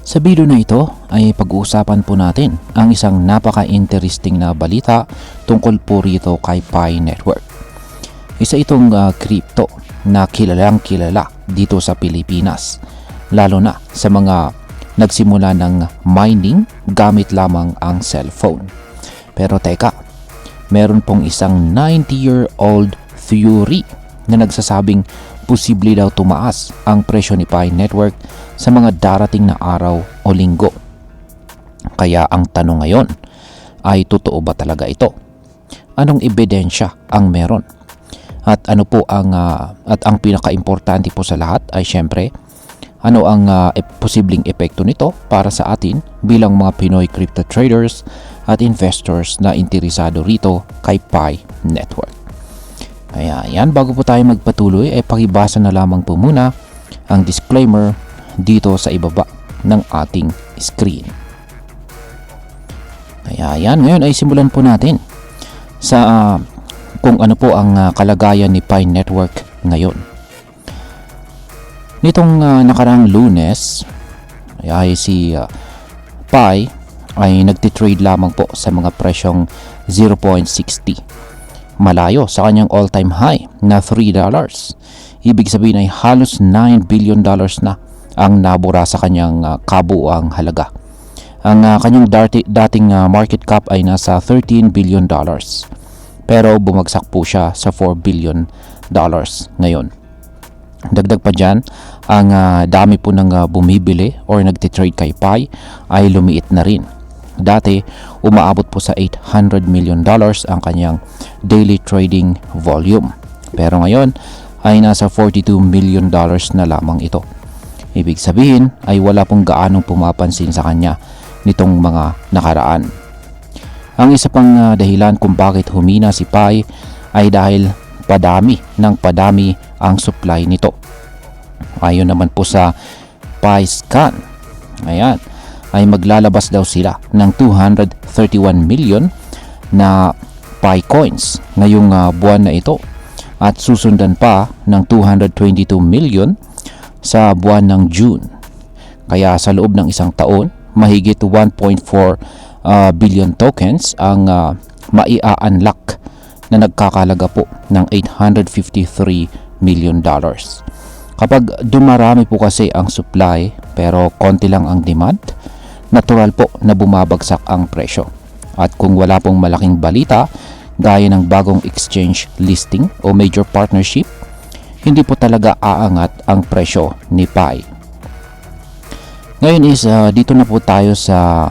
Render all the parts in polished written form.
Sa video na ito ay pag-uusapan po natin ang isang napaka-interesting na balita tungkol po rito kay Pi Network. Isa itong crypto na kilalang kilala dito sa Pilipinas, lalo na sa mga nagsimula ng mining gamit lamang ang cellphone. Pero teka, meron pong isang 90-year-old theory na nagsasabing posible daw tumaas ang presyo ni Pi Network sa mga darating na araw o linggo. Kaya ang tanong ngayon ay totoo ba talaga ito? Anong ebidensya ang meron? At ano po ang pinaka-importante po sa lahat ay syempre ano ang posibleng epekto nito para sa atin bilang mga Pinoy crypto traders at investors na interesado rito kay Pi Network. Kaya yan, bago po tayo magpatuloy ay pakibasa na lamang po muna ang disclaimer dito sa ibaba ng ating screen. Kaya yan, ngayon ay simulan po natin sa kung ano po ang kalagayan ni Pi Network ngayon. Nitong nakaraang Lunes ay si Pi ay nagtitrade lamang po sa mga presyong 0.60. Malayo sa kanyang all-time high na $3. Ibig sabihin ay halos $9 billion na ang nabura sa kanyang kabuuang halaga. Ang kanyang dating market cap ay nasa $13 billion. Pero bumagsak po siya sa $4 billion ngayon. Dagdag pa dyan, ang dami po ng bumibili or nagtitrade kay Pi ay lumiit na rin. Dati, umaabot po sa $800 million ang kanyang daily trading volume. Pero ngayon ay nasa $42 million na lamang ito. Ibig sabihin ay wala pong gaanong pumapansin sa kanya nitong mga nakaraan. Ang isa pang dahilan kung bakit humina si Pi ay dahil padami ang supply nito. Ayon naman po sa PiScan, ayan, ay maglalabas daw sila ng 231 million na Pi coins ngayong buwan na ito at susundan pa ng 222 million sa buwan ng June. Kaya sa loob ng isang taon, mahigit 1.4 billion tokens ang maia-unlock na nagkakalaga po ng $853 million. Kapag dumarami po kasi ang supply pero konti lang ang demand, natural po na bumabagsak ang presyo. At kung wala pong malaking balita gaya ng bagong exchange listing o major partnership, hindi po talaga aangat ang presyo ni Pi. Ngayon is dito na po tayo sa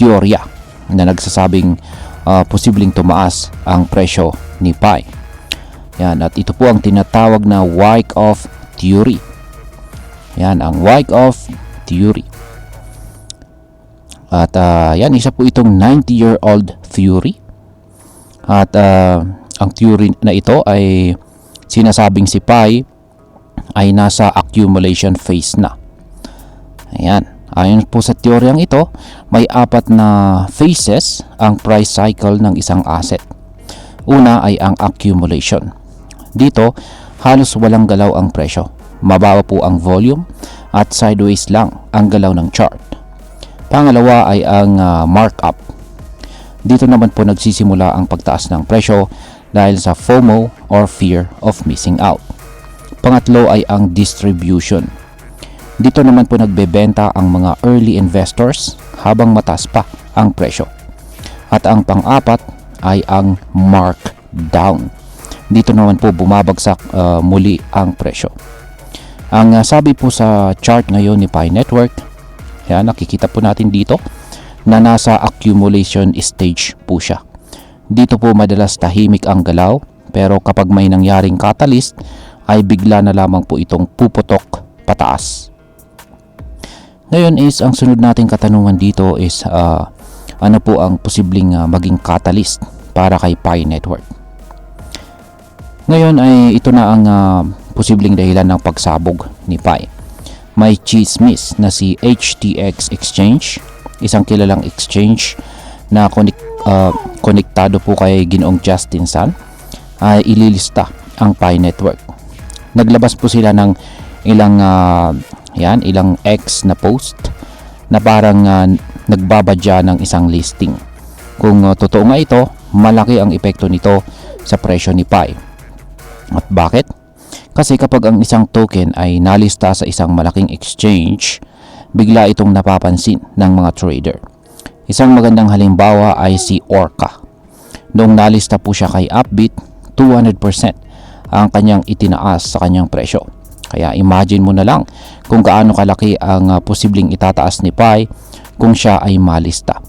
teorya na nagsasabing posibleng tumaas ang presyo ni Pi. Yan, at ito po ang tinatawag na Wyckoff theory. Yan ang Wyckoff theory. At yan, isa po itong 90-year-old theory. At ang theory na ito ay sinasabing si Pi ay nasa accumulation phase na. Ayan, ayon po sa teoryang ito, may 4 na phases ang price cycle ng isang asset. Una ay ang accumulation. Dito, halos walang galaw ang presyo. Mababa po ang volume at sideways lang ang galaw ng chart. Pangalawa ay ang markup. Dito naman po nagsisimula ang pagtaas ng presyo dahil sa FOMO or fear of missing out. Pangatlo ay ang distribution. Dito naman po nagbebenta ang mga early investors habang mataas pa ang presyo. At ang pang-apat ay ang markdown. Dito naman po bumabagsak muli ang presyo. Ang sabi po sa chart ngayon ni Pi Network, yan, nakikita po natin dito na nasa accumulation stage po siya. Dito po madalas tahimik ang galaw, pero kapag may nangyaring catalyst ay bigla na lamang po itong puputok pataas. Ngayon is ang sunod nating katanungan dito is ano po ang posibleng maging catalyst para kay Pi Network. Ngayon ay ito na ang posibleng dahilan ng pagsabog ni Pi. May chismis na si HTX Exchange, isang kilalang exchange na konektado po kay Ginoong Justin Sun, ay ililista ang Pi Network. Naglabas po sila ng ilang Yan, ilang X na post na parang nagbabadya ng isang listing. Kung totoo nga ito, malaki ang epekto nito sa presyo ni Pi. At bakit? Kasi kapag ang isang token ay nalista sa isang malaking exchange, bigla itong napapansin ng mga trader. Isang magandang halimbawa ay si Orca. Noong nalista po siya kay Upbit, 200% ang kanyang itinaas sa kanyang presyo. Kaya imagine mo na lang kung gaano kalaki ang posibleng itataas ni Pi kung siya ay malista.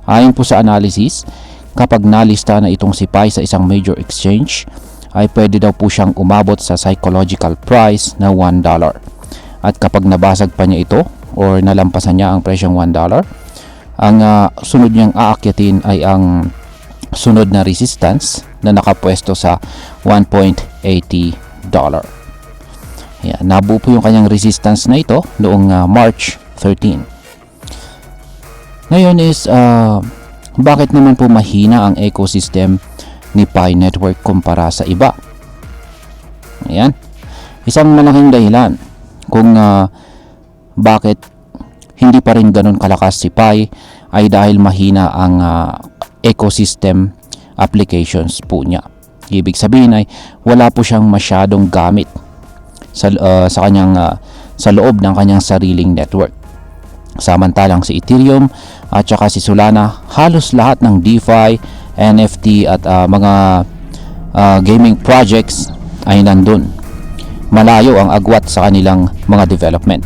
Ayon po sa analysis, kapag nalista na itong si Pi sa isang major exchange, ay pwede daw po siyang umabot sa psychological price na $1. At kapag nabasag pa niya ito or nalampasan niya ang presyong $1, ang sunod niyang aakyatin ay ang sunod na resistance na nakapwesto sa $1.80. Yan, nabuo po yung kanyang resistance na ito noong March 13. Ngayon is bakit naman po mahina ang ecosystem ni Pi Network kumpara sa iba? Ayan, isang malaking dahilan kung bakit hindi pa rin ganun kalakas si Pi ay dahil mahina ang ecosystem applications po niya. Ibig sabihin ay wala po siyang masyadong gamit sa loob ng kanyang sariling network. Samantalang si Ethereum at saka si Solana, halos lahat ng DeFi, NFT at mga gaming projects ay nandun. Malayo ang agwat sa kanilang mga development.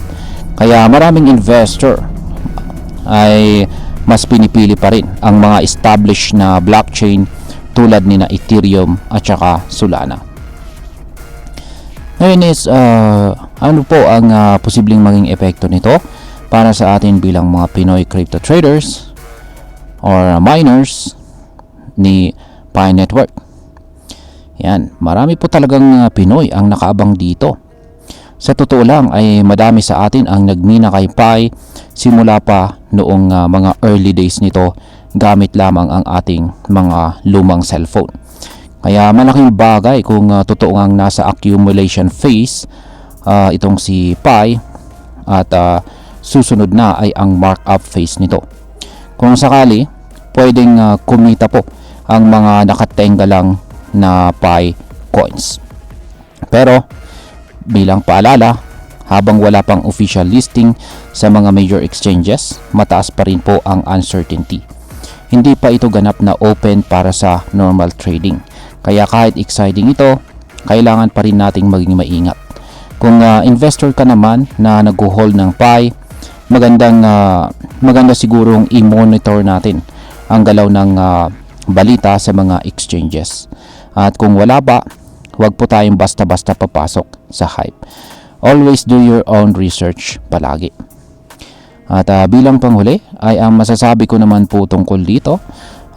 Kaya maraming investor ay mas pinipili pa rin ang mga established na blockchain tulad ni na Ethereum at saka Solana. Ngayon is ano po ang posibleng maging epekto nito para sa atin bilang mga Pinoy crypto traders or miners ni Pi Network? Yan, marami po talagang Pinoy ang nakaabang dito. Sa totoo lang ay madami sa atin ang nagmina kay Pi simula pa noong mga early days nito gamit lamang ang ating mga lumang cellphone. Kaya malaking bagay kung totoo ngang nasa accumulation phase itong si Pi at susunod na ay ang markup phase nito. Kung sakali, pwedeng kumita po ang mga nakatenga lang na Pi coins. Pero bilang paalala, habang wala pang official listing sa mga major exchanges, mataas pa rin po ang uncertainty. Hindi pa ito ganap na open para sa normal trading. Kaya kahit exciting ito, kailangan pa rin nating maging maingat. Kung investor ka naman na nag-hold ng Pi, maganda sigurong i-monitor natin ang galaw ng balita sa mga exchanges. At kung wala pa, huwag po tayong basta-basta papasok sa hype. Always do your own research palagi. At bilang panghuli ay ang masasabi ko naman po tungkol dito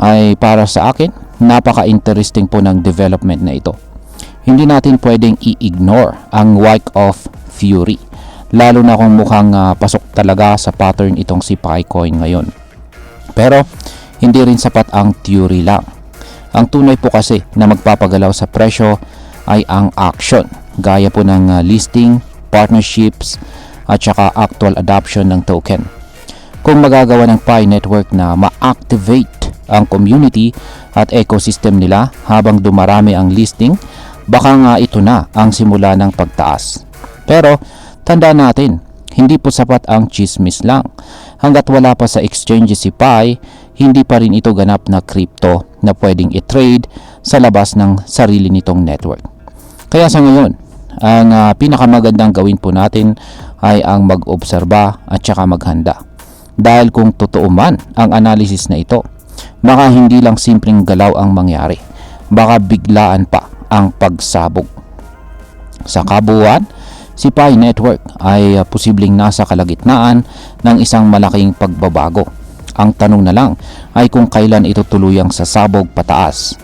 ay para sa akin, napaka-interesting po ng development na ito. Hindi natin pwedeng i-ignore ang wake of fury, lalo na kung mukhang pasok talaga sa pattern itong si Picoin ngayon. Pero hindi rin sapat ang theory lang. Ang tunay po kasi na magpapagalaw sa presyo ay ang action, gaya po ng listing, partnerships at saka actual adoption ng token. Kung magagawa ng Pi Network na ma-activate ang community at ecosystem nila habang dumarami ang listing, baka nga ito na ang simula ng pagtaas. Pero tandaan natin, hindi po sapat ang chismis lang. Hanggat wala pa sa exchange si Pi, hindi pa rin ito ganap na crypto na pwedeng i-trade sa labas ng sarili nitong network. Kaya sa ngayon, ang pinakamagandang gawin po natin ay ang mag-obserba at saka maghanda. Dahil kung totoo man ang analysis na ito, baka hindi lang simpleng galaw ang mangyari. Baka biglaan pa ang pagsabog. Sa kabuuan, si Pi Network ay posibleng nasa kalagitnaan ng isang malaking pagbabago. Ang tanong na lang ay kung kailan ito tuluyang sasabog pataas.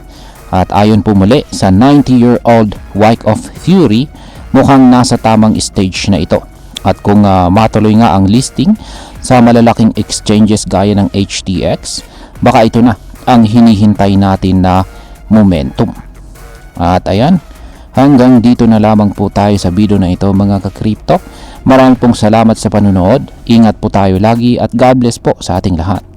At ayon po muli sa 90-year-old wake of fury, mukhang nasa tamang stage na ito. At kung matuloy nga ang listing sa malalaking exchanges gaya ng HTX, baka ito na ang hinihintay natin na momentum. At ayan, Hanggang dito na lamang po tayo sa video na ito mga ka-crypto. Maraming pong salamat sa panunood. Ingat po tayo lagi at God bless po sa ating lahat.